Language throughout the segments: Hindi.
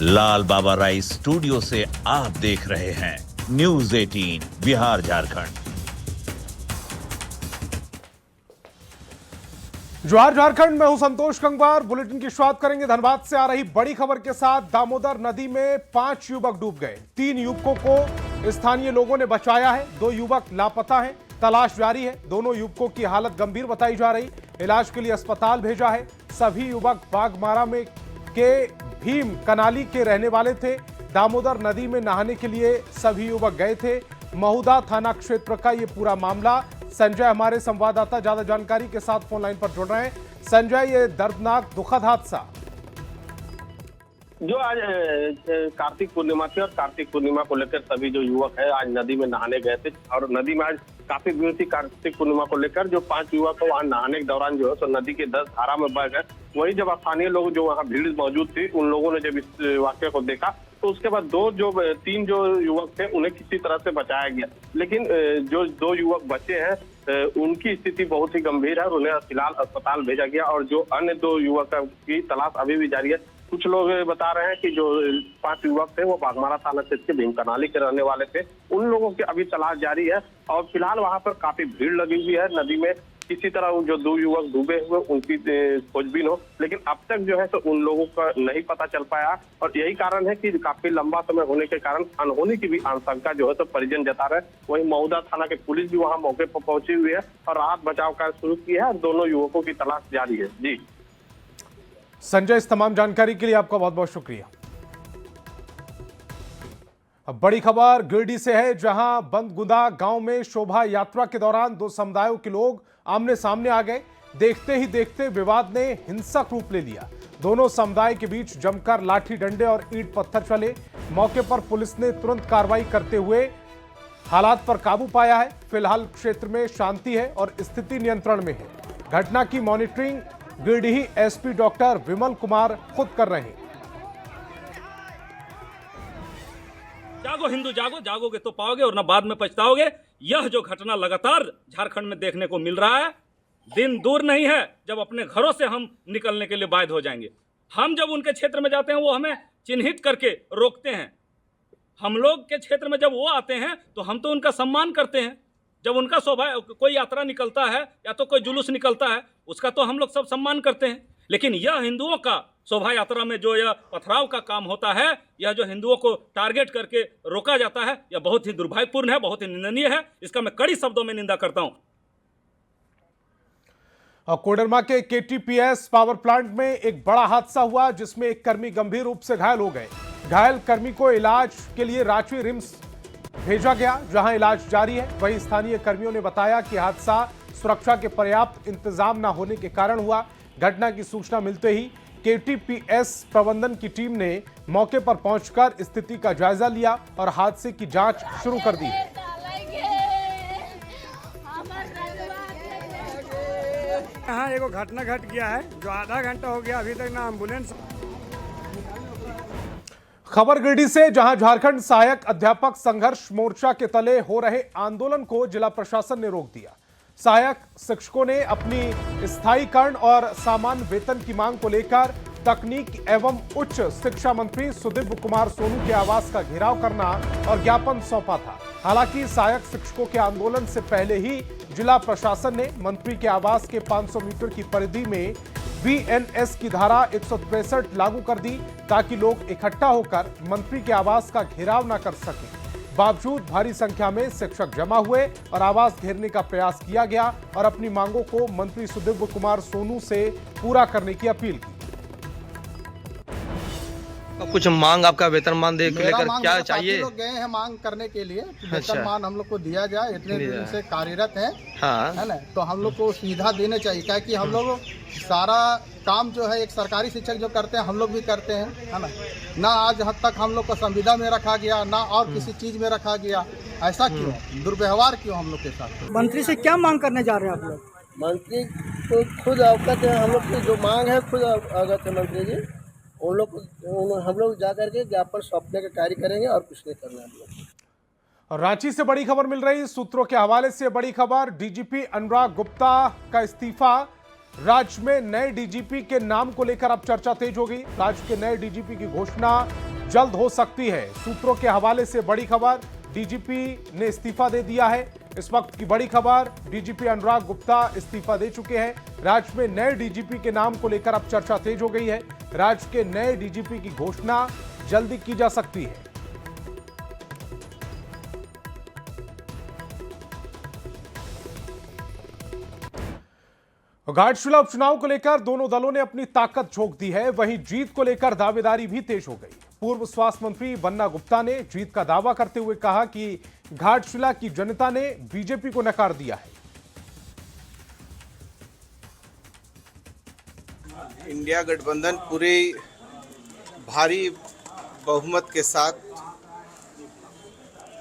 लाल बाबा राइस स्टूडियो से आप देख रहे हैं न्यूज 18 बिहार झारखंड। जोहार झारखंड में हूं संतोष गंगवार। बुलेटिन की शुरुआत करेंगे धनबाद से आ रही बड़ी खबर के साथ। दामोदर नदी में 5 युवक डूब गए। 3 युवकों को स्थानीय लोगों ने बचाया है। 2 युवक लापता हैं, तलाश जारी है। दोनों युवकों की हालत गंभीर बताई जा रही, इलाज के लिए अस्पताल भेजा है। सभी युवक बागमारा में के भीम कनाली के रहने वाले थे। दामोदर नदी में नहाने के लिए सभी युवक गए थे। महुदा थाना क्षेत्र का ये पूरा मामला। संजय हमारे संवाददाता ज्यादा जानकारी के साथ फोन लाइन पर जुड़ रहे हैं। संजय, ये दर्दनाक दुखद हादसा जो आज कार्तिक पूर्णिमा थी और कार्तिक पूर्णिमा को लेकर सभी जो युवक है आज नदी में नहाने गए थे और नदी में आज काफी भीड़ थी। कार्तिक पूर्णिमा को लेकर जो 5 युवक को वहाँ नहाने के दौरान जो है तो नदी के 10 धारा में बह गए। वही जब स्थानीय लोग जो वहाँ भीड़ मौजूद थी उन लोगों ने जब इस वाक्य को देखा तो उसके बाद 3 जो युवक थे उन्हें किसी तरह से बचाया गया, लेकिन जो 2 युवक बचे हैं उनकी स्थिति बहुत ही गंभीर है और उन्हें फिलहाल अस्पताल भेजा गया और जो अन्य 2 युवक की तलाश अभी भी जारी है। कुछ लोग बता रहे हैं कि जो 5 युवक थे वो बागमारा थाना क्षेत्र के भीम कनाली के रहने वाले थे। उन लोगों की अभी तलाश जारी है और फिलहाल वहां पर काफी भीड़ लगी हुई है। नदी में किसी तरह जो 2 युवक डूबे हुए उनकी खोजबीन हो, लेकिन अब तक जो है तो उन लोगों का नहीं पता चल पाया और यही कारण है कि काफी लंबा समय होने के कारण अनहोनी की भी आशंका जो है तो परिजन जता रहे। वहीं महुदा थाना के पुलिस भी वहां मौके पर पहुंची हुई है और राहत बचाव कार्य शुरू किया है और दोनों युवकों की तलाश जारी है। जी संजय, इस तमाम जानकारी के लिए आपका बहुत बहुत शुक्रिया। अब बड़ी खबर गिरिडीह से है, जहां बंदगुदा गांव में शोभा यात्रा के दौरान 2 समुदायों के लोग आमने सामने आ गए। देखते ही देखते विवाद ने हिंसक रूप ले लिया। दोनों समुदाय के बीच जमकर लाठी डंडे और ईंट पत्थर चले। मौके पर पुलिस ने तुरंत कार्रवाई करते हुए हालात पर काबू पाया है। फिलहाल क्षेत्र में शांति है और स्थिति नियंत्रण में है। घटना की monitoring Giridih SP doctor Vimal Kumar खुद कर रहे हैं। जागो हिंदू जागो, जागोगे तो पाओगे और न बाद में पछताओगे। यह जो घटना लगातार झारखंड में देखने को मिल रहा है, दिन दूर नहीं है जब अपने घरों से हम निकलने के लिए बाध्य हो जाएंगे। हम जब उनके क्षेत्र में जाते हैं वो हमें चिन्हित करके रोकते हैं। हम लोग के क्षेत्र में जब वो आते हैं तो हम तो उनका सम्मान करते हैं। जब उनका कोई यात्रा निकलता है या तो कोई जुलूस निकलता है उसका तो हम लोग सब सम्मान करते हैं। लेकिन यह हिंदुओं का शोभा यात्रा में जो यह पथराव का काम होता है, यह जो हिंदुओं को टारगेट करके रोका जाता है, यह बहुत ही दुर्भाग्यपूर्ण है, बहुत ही निंदनीय है। इसका मैं कड़ी शब्दों में निंदा करता हूं। कोडरमा के केटीपीएस पावर प्लांट में एक बड़ा हादसा हुआ जिसमें एक कर्मी गंभीर रूप से घायल हो गए। घायल कर्मी को इलाज के लिए रांची रिम्स भेजा गया, जहां इलाज जारी है। वहीं स्थानीय कर्मियों ने बताया कि हादसा सुरक्षा के पर्याप्त इंतजाम न होने के कारण हुआ। घटना की सूचना मिलते ही केटीपीएस प्रबंधन की टीम ने मौके पर पहुंचकर स्थिति का जायजा लिया और हादसे की जांच शुरू कर दी। यहाँ एगो घटना घट गया है जो आधा घंटा हो गया, अभी तक ना एम्बुलेंस। खबर गिरिडीह से, जहां झारखंड सहायक अध्यापक संघर्ष मोर्चा के तले हो रहे आंदोलन को जिला प्रशासन ने रोक दिया। सहायक शिक्षकों ने अपनी स्थायीकरण और सामान्य वेतन की मांग को लेकर तकनीक एवं उच्च शिक्षा मंत्री सुदीव्य कुमार सोनू के आवास का घेराव करना और ज्ञापन सौंपा था। हालांकि सहायक शिक्षकों के आंदोलन से पहले ही जिला प्रशासन ने मंत्री के आवास के 500 मीटर की परिधि में बीएनएस की धारा 163 लागू कर दी ताकि लोग इकट्ठा होकर मंत्री के आवास का घेराव न कर सकें। बावजूद भारी संख्या में शिक्षक जमा हुए और आवास घेरने का प्रयास किया गया और अपनी मांगों को मंत्री सुदीव्य कुमार सोनू से पूरा करने की अपील की। कुछ मांग आपका वेतनमान दे लेकर क्या चाहिए? लोग गए हैं मांग करने के लिए वेतनमान हम लोग को दिया जाए। इतने दिन से कार्यरत हैं, हाँ, है ना, तो हम लोग को सुविधा देने चाहिए। क्या कि हम लोग सारा काम जो है एक सरकारी शिक्षक जो करते हैं हम लोग भी करते हैं, है ना आज हद तक हम लोग को संविदा में रखा गया ना और किसी चीज में रखा गया। ऐसा क्यों? दुर्व्यवहार क्यों हम लोग के साथ? मंत्री से क्या मांग करने जा रहे हैं आप लोग? मंत्री तो खुद अवगत है, हम लोग की जो मांग है खुद अवगत है मंत्री जी। उन लोग हम लोग जा करके ज्ञापन सौंपने का कार्य करेंगे और कुछ नहीं करना है हम लोग। रांची से बड़ी खबर मिल रही सूत्रों के हवाले से। बड़ी खबर, डीजीपी अनुराग गुप्ता का इस्तीफा राज्य में नए डीजीपी के नाम को लेकर अब चर्चा तेज हो गई। राज्य के नए डीजीपी की घोषणा जल्द हो सकती है। सूत्रों के हवाले से बड़ी खबर, डीजीपी ने इस्तीफा दे दिया है। इस वक्त की बड़ी खबर, डीजीपी अनुराग गुप्ता इस्तीफा दे चुके हैं। राज्य में नए डीजीपी के नाम को लेकर अब चर्चा तेज हो गई है। राज्य के नए डीजीपी की घोषणा जल्दी की जा सकती है। घाटशिला उपचुनाव को लेकर दोनों दलों ने अपनी ताकत झोंक दी है। वहीं जीत को लेकर दावेदारी भी तेज हो गई। पूर्व स्वास्थ्य मंत्री बन्ना गुप्ता ने जीत का दावा करते हुए कहा कि घाटशिला की जनता ने बीजेपी को नकार दिया है। इंडिया गठबंधन पूरे भारी बहुमत के साथ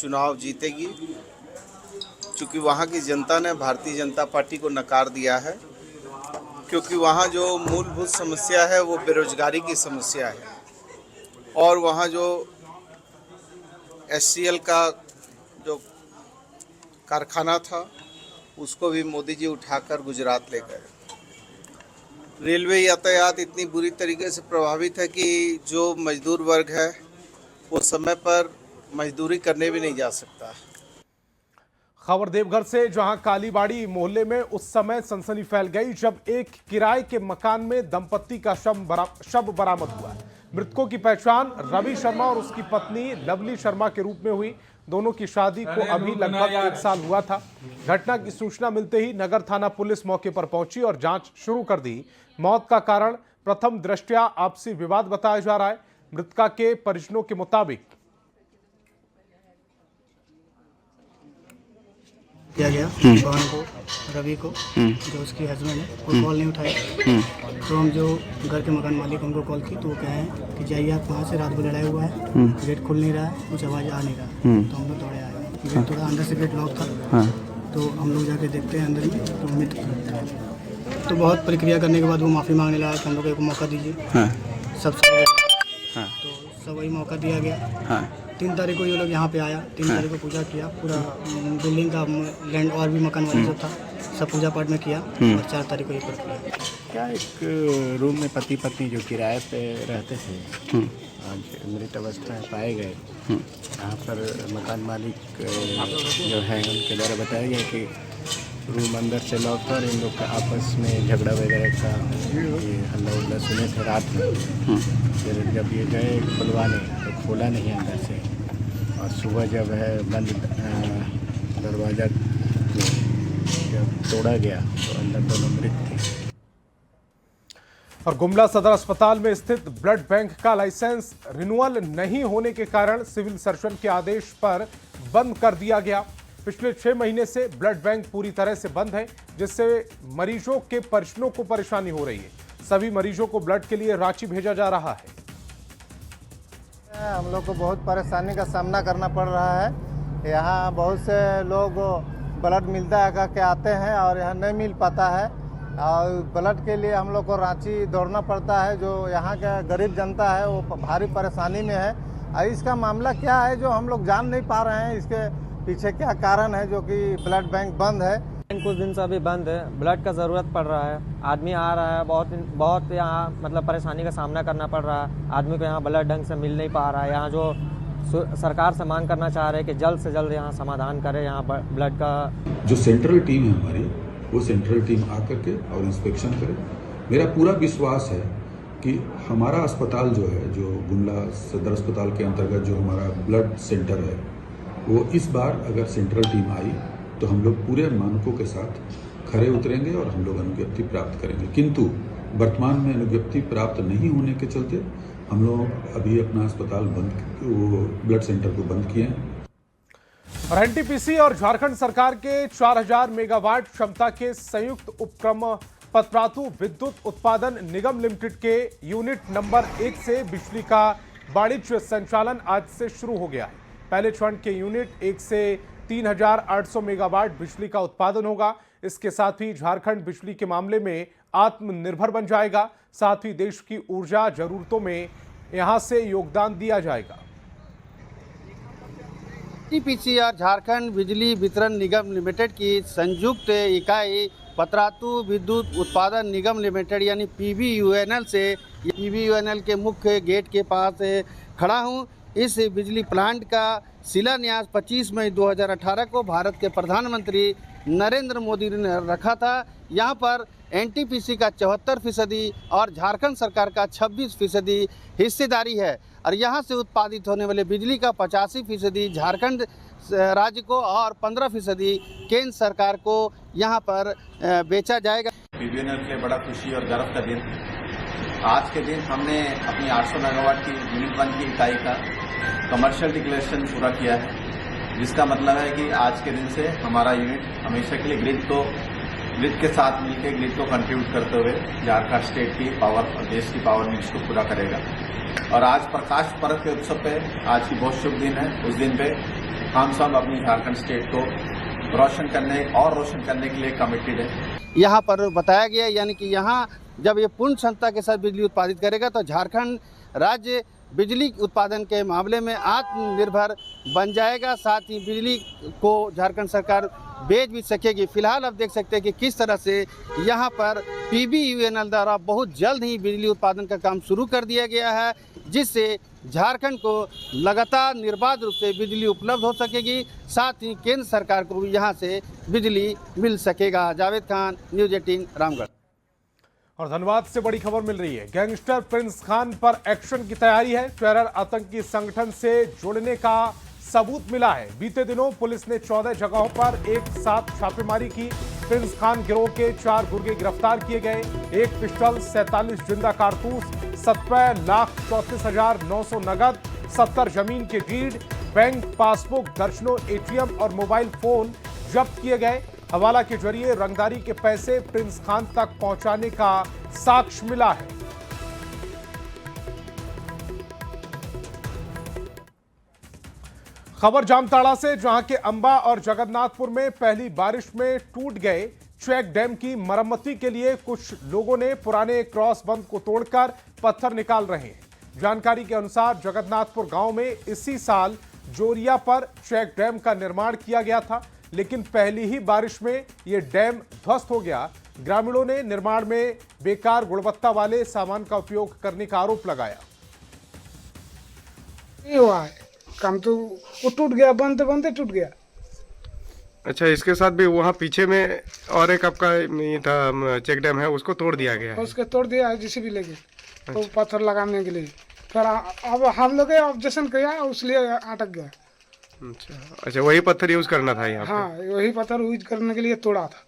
चुनाव जीतेगी, क्योंकि वहां की जनता ने भारतीय जनता पार्टी को नकार दिया है। क्योंकि वहाँ जो मूलभूत समस्या है वो बेरोजगारी की समस्या है, और वहाँ जो SCL का जो कारखाना था उसको भी मोदी जी उठाकर गुजरात ले गए। रेलवे यातायात इतनी बुरी तरीके से प्रभावित है कि जो मजदूर वर्ग है वो समय पर मजदूरी करने भी नहीं जा सकता। खबर देवघर से, जहां कालीबाड़ी मोहल्ले में उस समय सनसनी फैल गई जब एक किराए के मकान में दंपत्ति का शव बरामद हुआ। मृतकों की पहचान रवि शर्मा और उसकी पत्नी लवली शर्मा के रूप में हुई। दोनों की शादी को अभी लगभग 1 साल हुआ था। घटना की सूचना मिलते ही नगर थाना पुलिस मौके पर पहुंची और जांच शुरू कर दी। मौत का कारण प्रथम दृष्टया आपसी विवाद बताया जा रहा है। मृतका के परिजनों के मुताबिक किया गया बहन को, रवि को, जो उसके हस्बैंड है, वो कॉल नहीं उठाया। तो हम जो घर के मकान मालिक उनको कॉल की तो वो कहे कि जाइए आप वहाँ से, रात को लड़ाई हुआ है, गेट खुल नहीं रहा है, कुछ आवाज़ आ नहीं रहा। तो हम लोग दौड़े आए। गेट थोड़ा अंदर से गेट लॉक था, तो हम लोग जाके देखते हैं अंदर में तो उम्मीद तो बहुत प्रक्रिया करने के बाद वो माफ़ी मांगने लगा कि हम लोग एक मौका दीजिए। सबसे तो सब वही मौका दिया गया। 3 तारीख को ये लोग यहाँ पे आया, 3 तारीख को पूजा किया, पूरा बिल्डिंग का लैंड और भी मकान वाला जो था सब पूजा पाठ में किया, और 4 तारीख को ये प्रक्रिया। क्या एक रूम में पति पत्नी जो किराए पे रहते थे आज मृत अवस्था में पाए गए। यहाँ पर मकान मालिक जो है उनके द्वारा बताया गया कि रूम अंदर से लॉक था और इन लोग का आपस में झगड़ा वगैरह का हल्ला उल्ला सुने थे रात में। फिर जब ये गए खुलवाने तो खोला नहीं अंदर से, और सुबह जब है बंद दरवाज़ा जब तोड़ा गया तो अंदर दोनों मृत थे। और गुमला सदर अस्पताल में स्थित ब्लड बैंक का लाइसेंस रिन्यूअल नहीं होने के कारण सिविल सर्जन के आदेश पर बंद कर दिया गया। पिछले 6 महीने से ब्लड बैंक पूरी तरह से बंद है, जिससे मरीजों के परिजनों को परेशानी हो रही है। सभी मरीजों को ब्लड के लिए रांची भेजा जा रहा है। हम लोग को बहुत परेशानी का सामना करना पड़ रहा है। यहाँ बहुत से लोग ब्लड मिलता है करके आते हैं और यहाँ नहीं मिल पाता है, और ब्लड के लिए हम लोग को रांची दौड़ना पड़ता है। जो यहाँ का गरीब जनता है वो भारी परेशानी में है। और इसका मामला क्या है जो हम लोग जान नहीं पा रहे हैं, इसके पीछे क्या कारण है जो कि ब्लड बैंक बंद है। कुछ दिन से अभी बंद है, ब्लड का ज़रूरत पड़ रहा है, आदमी आ रहा है, बहुत यहाँ मतलब परेशानी का सामना करना पड़ रहा है। आदमी को यहाँ ब्लड ढंग से मिल नहीं पा रहा है। यहाँ जो सरकार से मांग करना चाह रहे हैं कि जल्द से जल्द यहाँ समाधान करे, यहाँ ब्लड का। जो सेंट्रल टीम है हमारी, वो सेंट्रल टीम आकर के और इंस्पेक्शन करे। मेरा पूरा विश्वास है कि हमारा अस्पताल जो है, जो गुमला सदर अस्पताल के अंतर्गत जो हमारा ब्लड सेंटर है, वो इस बार अगर सेंट्रल टीम आई तो हम लोग पूरे मानकों के साथ खरे उतरेंगे और हम लोग अनुज्ञप्ति प्राप्त करेंगे। किंतु वर्तमान में अनुज्ञप्ति प्राप्त नहीं होने के चलते हम लोग अभी अपना अस्पताल ब्लड सेंटर को बंद किए हैं। और एनटीपीसी और झारखंड सरकार के 4000 मेगावाट क्षमता के संयुक्त उपक्रम पतरातू विद्युत उत्पादन निगम लिमिटेड के यूनिट नंबर 1 से बिजली का वाणिज्य संचालन आज से शुरू हो गया है। पहले चरण के यूनिट 1 से 3800 मेगावाट बिजली का उत्पादन होगा। इसके साथ ही झारखंड बिजली के मामले में आत्मनिर्भर बन जाएगा। साथ ही देश की ऊर्जा जरूरतों में यहां से योगदान दिया जाएगा। एनटीपीसी और झारखंड बिजली वितरण निगम लिमिटेड की संयुक्त इकाई पतरातू विद्युत उत्पादन निगम लिमिटेड यानी PVUNL से PVUNL के मुख्य गेट के पास खड़ा हूँ। इस बिजली प्लांट का शिलान्यास 25 मई 2018 को भारत के प्रधानमंत्री नरेंद्र मोदी ने रखा था। यहाँ पर NTPC का 74% और झारखंड सरकार का 26% हिस्सेदारी है और यहाँ से उत्पादित होने वाले बिजली का 85% झारखंड राज्य को और 15% केंद्र सरकार को यहाँ पर बेचा जाएगा। PVUNL के लिए बड़ा खुशी और गर्व का दिन। आज के दिन हमने अपनी 800 मेगावाट की यूनिट 1 की इकाई का कमर्शियल डिक्लेरेशन पूरा किया है, जिसका मतलब है कि आज के दिन से हमारा यूनिट हमेशा के लिए ग्रिड के साथ मिलकर ग्रिड को कंट्रीब्यूट करते हुए झारखंड स्टेट की पावर और देश की पावर नीड्स को पूरा करेगा। और आज प्रकाश पर्व के उत्सव पे आज की बहुत शुभ दिन है। उस दिन पे हम सब अपनी झारखंड स्टेट को रोशन करने के लिए कमिटेड है। यहाँ पर बताया गया यानी कि यहाँ जब ये पूर्ण क्षमता के साथ बिजली उत्पादित करेगा तो झारखंड राज्य बिजली उत्पादन के मामले में आत्मनिर्भर बन जाएगा। साथ ही बिजली को झारखंड सरकार बेच भी सकेगी। फिलहाल आप देख सकते हैं कि किस तरह से यहाँ पर PVUNL द्वारा बहुत जल्द ही बिजली उत्पादन का काम शुरू कर दिया गया है, जिससे झारखंड को लगातार निर्बाध रूप से बिजली उपलब्ध हो सकेगी। साथ ही केंद्र सरकार को भी यहाँ से बिजली मिल सकेगा। जावेद खान, न्यूज़ 18 रामगढ़। और धनबाद से बड़ी खबर मिल रही है। गैंगस्टर प्रिंस खान पर एक्शन की तैयारी है। टेरर आतंकी संगठन से जुड़ने का सबूत मिला है। बीते दिनों पुलिस ने 14 जगहों पर एक साथ छापेमारी की। प्रिंस खान गिरोह के 4 गुर्गे गिरफ्तार किए गए। 1 पिस्टल, 47 जिंदा कारतूस, 70,34,900 नगद, 70 जमीन के डीड, बैंक पासबुक, दर्जनों ATM और मोबाइल फोन जब्त किए गए। हवाला के जरिए रंगदारी के पैसे प्रिंस खान तक पहुंचाने का साक्ष्य मिला है। खबर जामताड़ा से, जहां के अंबा और जगन्नाथपुर में पहली बारिश में टूट गए चेक डैम की मरम्मती के लिए कुछ लोगों ने पुराने क्रॉस बंद को तोड़कर पत्थर निकाल रहे हैं। जानकारी के अनुसार जगन्नाथपुर गांव में इसी साल जोरिया पर चेक डैम का निर्माण किया गया था, लेकिन पहली ही बारिश में यह डैम ध्वस्त हो गया। ग्रामीणों ने निर्माण में बेकार गुणवत्ता वाले सामान का उपयोग करने का आरोप लगाया। ये हुआ है काम तो वो टूट गया, बनते बनते टूट गया। अच्छा, इसके साथ भी वहाँ पीछे में और एक आपका ये था चेक डैम है, उसको तोड़ दिया गया है। उसको तोड़ दिया है JCB लेके, तो पत्थर लगाने के लिए। फिर अब हम लोग ऑब्जेक्शन किया, इसलिए अटक गया। अच्छा, वही पत्थर यूज करना था यहाँ? हाँ, वही पत्थर यूज करने के लिए तोड़ा था।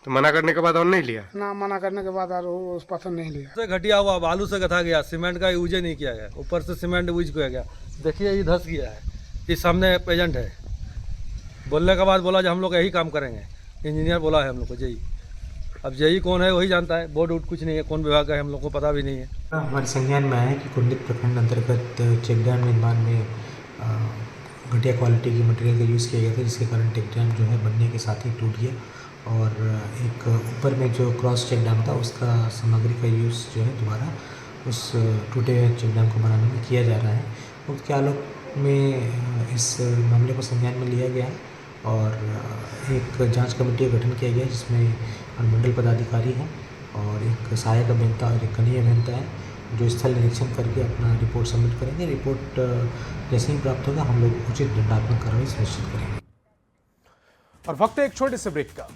तो मना करने के बाद और नहीं लिया? ना, मना करने के बाद और उस पत्थर नहीं लिया। घटिया हुआ बालू से गथा गया, सीमेंट का यूज नहीं किया गया, ऊपर से सीमेंट यूज किया गया। देखिए ये धस गया है, इस सामने पेजेंट है। बोलने के बाद बोला जो हम लोग यही काम करेंगे, इंजीनियर बोला है हम लोग को JE। अब JE कौन है वही जानता है, बोर्ड कुछ नहीं है, कौन विभाग है हम लोग को पता भी नहीं है। हमारे संज्ञान में आया कि कुंडित प्रखंड अंतर्गत चेक डैम निर्माण में घटिया क्वालिटी की मटेरियल का यूज़ किया गया था, जिसके कारण चेक डैम जो है बनने के साथ ही टूट गया। और एक ऊपर में जो क्रॉस चेक डैम था उसका सामग्री का यूज़ जो है दोबारा उस टूटे हुए चेक डैम को बनाने में किया जा रहा है। उसके आलोक में इस मामले को संज्ञान में लिया गया और एक जांच कमेटी का गठन किया गया, जिसमें अनुमंडल पदाधिकारी हैं और एक सहायक अभियंता और एक कनीय अभियंता है, जो स्थल निरीक्षण करके अपना रिपोर्ट सबमिट करेंगे। रिपोर्ट जैसे ही प्राप्त होगा हम लोग उचित दंडात्मक कार्रवाई सुनिश्चित करेंगे। और वक्त है एक छोटे से ब्रेक का।